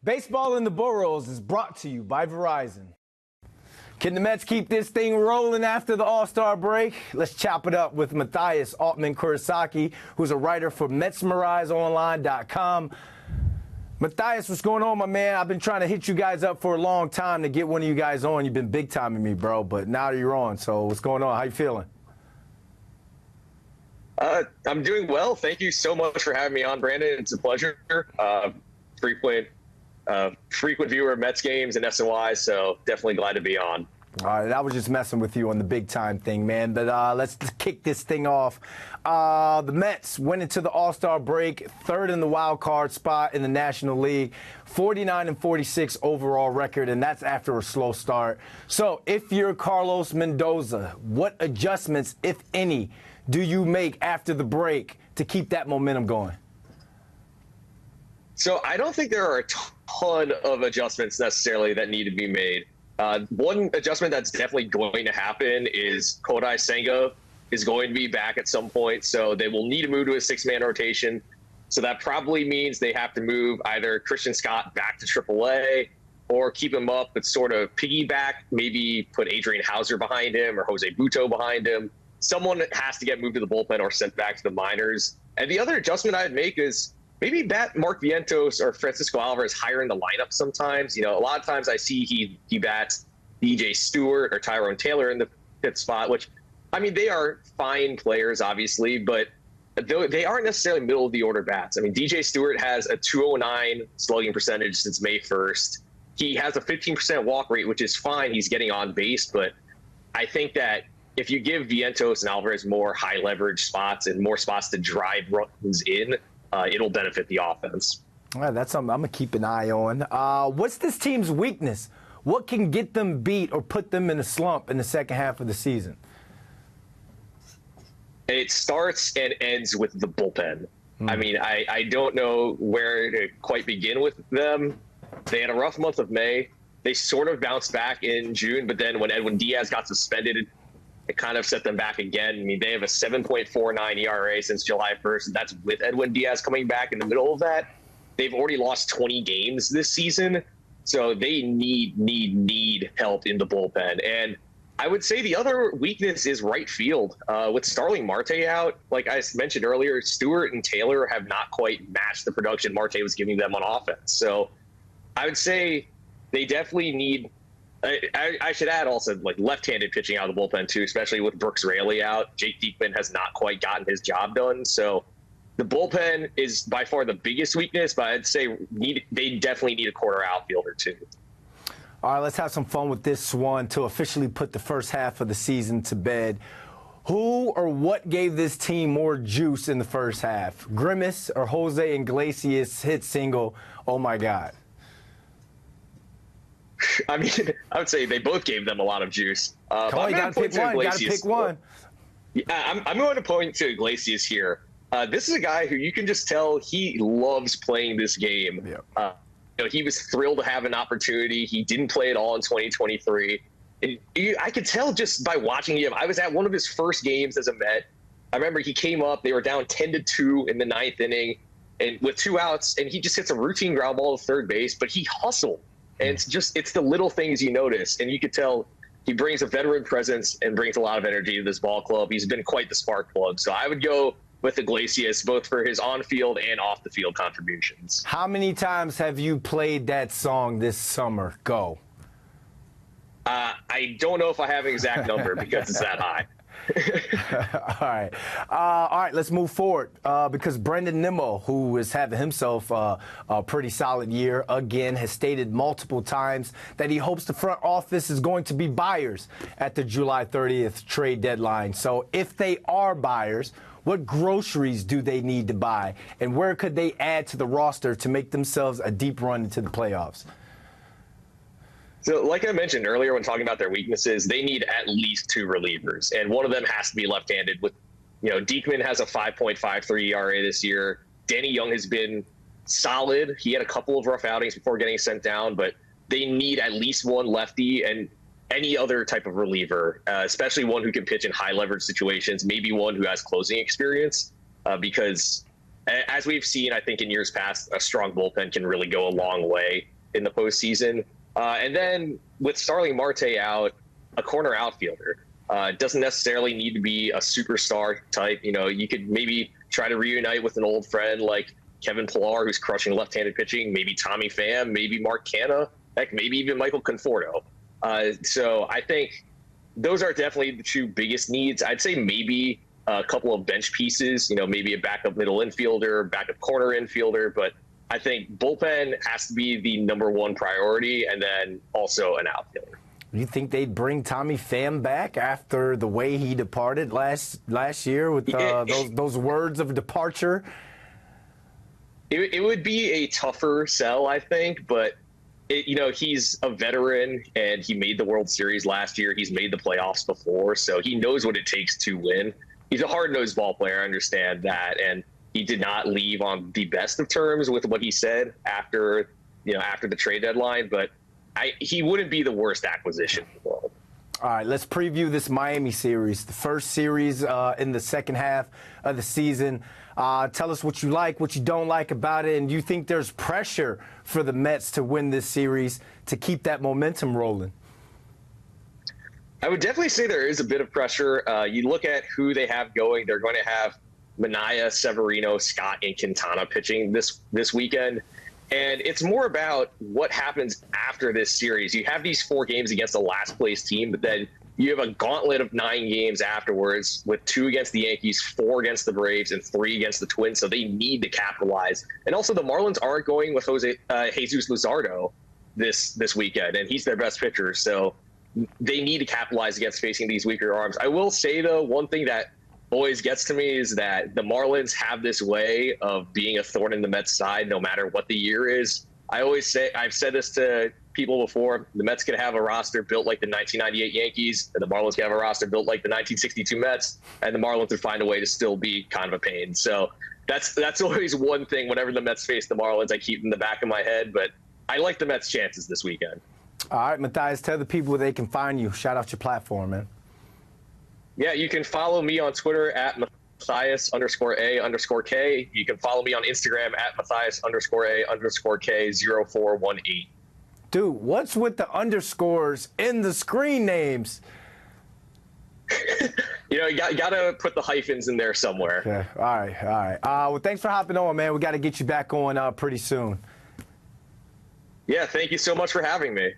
Baseball in the Boroughs is brought to you by Verizon. Can the Mets keep this thing rolling after the All-Star break? Let's chop it up with Mathias Altman-Kurosaki, who's a writer for Metsmerized Mathias, what's going on, my man? I've been trying to hit you guys up for a long time to get one of you guys on. You've been big-timing me, bro, but now you're on. So what's going on? How you feeling? I'm doing well. Thank you so much for having me on, Brandon. It's a pleasure. Frequent viewer of Mets games and SNY, so definitely glad to be on. All right, I was just messing with you on the big time thing, man. But let's kick this thing off. The Mets went into the All-Star break, third in the wild card spot in the National League, 49-46 overall record, and that's after a slow start. So if you're Carlos Mendoza, what adjustments, if any, do you make after the break to keep that momentum going? So I don't think there are a ton of adjustments necessarily that need to be made. One adjustment that's definitely going to happen is Kodai Senga is going to be back at some point, so they will need to move to a six-man rotation. So that probably means they have to move either Christian Scott back to AAA or keep him up but sort of piggyback, maybe put Adrian Hauser behind him or Jose Butto behind him. Someone has to get moved to the bullpen or sent back to the minors. And the other adjustment I'd make is maybe bat Mark Vientos or Francisco Alvarez higher in the lineup sometimes. You know, a lot of times I see he bats DJ Stewart or Tyrone Taylor in the fifth spot, which, I mean, they are fine players, obviously, but they aren't necessarily middle of the order bats. I mean, DJ Stewart has a 209 slugging percentage since May 1st. He has a 15% walk rate, which is fine. He's getting on base, but I think that if you give Vientos and Alvarez more high leverage spots and more spots to drive runs in, it'll benefit the offense. All right, that's something I'm going to keep an eye on. What's this team's weakness? What can get them beat or put them in a slump in the second half of the season? It starts and ends with the bullpen. I mean, I don't know where to quite begin with them. They had a rough month of May. They sort of bounced back in June, but then when Edwin Diaz got suspended, it kind of set them back again. I mean, they have a 7.49 ERA since July 1st. That's with Edwin Diaz coming back in the middle of that. They've already lost 20 games this season, so they need help in the bullpen. And I would say the other weakness is right field. With Starling Marte out, like I mentioned earlier, Stewart and Taylor have not quite matched the production Marte was giving them on offense. So I would say they definitely need I should add also like left-handed pitching out of the bullpen too, especially with Brooks Raley out. Jake Diekman has not quite gotten his job done. So the bullpen is by far the biggest weakness, but I'd say they definitely need a corner outfielder too. All right, let's have some fun with this one to officially put the first half of the season to bed. Who or what gave this team more juice in the first half? Grimace or Jose Iglesias' hit single, "Oh My God"? I mean, I would say they both gave them a lot of juice. Come on, you gotta pick one. You gotta pick one. Yeah, I'm going to point to Iglesias here. This is a guy who you can just tell he loves playing this game. Yeah. You know, he was thrilled to have an opportunity. He didn't play at all in 2023. And I could tell just by watching him. I was at one of his first games as a Met. I remember he came up. They were down 10-2 in the ninth inning, and with two outs, and he just hits a routine ground ball to third base. But he hustled. And it's the little things you notice. And you could tell he brings a veteran presence and brings a lot of energy to this ball club. He's been quite the spark plug. So I would go with Iglesias, both for his on-field and off-the-field contributions. How many times have you played that song this summer? Go. I don't know if I have an exact number because it's that high. All right, let's move forward because Brendan Nimmo, who is having himself a pretty solid year again, has stated multiple times that he hopes the front office is going to be buyers at the July 30th trade deadline. So if they are buyers, what groceries do they need to buy, and where could they add to the roster to make themselves a deep run into the playoffs? So like I mentioned earlier when talking about their weaknesses, they need at least two relievers, and one of them has to be left-handed. With, you know, Diekman has a 5.53 ERA this year. Danny Young has been solid. He had a couple of rough outings before getting sent down, but they need at least one lefty and any other type of reliever, especially one who can pitch in high leverage situations, maybe one who has closing experience, because as we've seen, I think in years past, a strong bullpen can really go a long way in the postseason. And then with Starling Marte out, a corner outfielder doesn't necessarily need to be a superstar type. You know, you could maybe try to reunite with an old friend like Kevin Pillar, who's crushing left-handed pitching, maybe Tommy Pham, maybe Mark Canha, heck, maybe even Michael Conforto. So I think those are definitely the two biggest needs. I'd say maybe a couple of bench pieces, you know, maybe a backup middle infielder, backup corner infielder, but I think bullpen has to be the number one priority, and then also an outfielder. You think they'd bring Tommy Pham back after the way he departed last year with those words of departure? It would be a tougher sell, I think, but you know, he's a veteran and he made the World Series last year. He's made the playoffs before, so he knows what it takes to win. He's a hard-nosed ball player, I understand that, and he did not leave on the best of terms with what he said after the trade deadline, but he wouldn't be the worst acquisition in the world. All right, let's preview this Miami series, the first series in the second half of the season. Tell us what you like, what you don't like about it, and do you think there's pressure for the Mets to win this series to keep that momentum rolling? I would definitely say there is a bit of pressure. You look at who they have going. They're going to have Manaea, Severino, Scott, and Quintana pitching this weekend. And it's more about what happens after this series. You have these 4 games against the last place team, but then you have a gauntlet of 9 games afterwards with 2 against the Yankees, 4 against the Braves, and 3 against the Twins. So they need to capitalize. And also the Marlins aren't going with Jesus Luzardo this weekend, and he's their best pitcher. So they need to capitalize against facing these weaker arms. I will say, though, one thing that always gets to me is that the Marlins have this way of being a thorn in the Mets' side no matter what the year is. I've said this to people before, the Mets could have a roster built like the 1998 Yankees, and the Marlins could have a roster built like the 1962 Mets, and the Marlins would find a way to still be kind of a pain. So that's always one thing whenever the Mets face the Marlins, I keep in the back of my head, but I like the Mets' chances this weekend. All right, Mathias, tell the people where they can find you. Shout out your platform, man. Yeah, you can follow me on Twitter at Mathias_A_K. You can follow me on Instagram at Mathias_A_K0418. Dude, what's with the underscores in the screen names? You got to put the hyphens in there somewhere. Okay. All right. Well, thanks for hopping on, man. We got to get you back on pretty soon. Yeah, thank you so much for having me.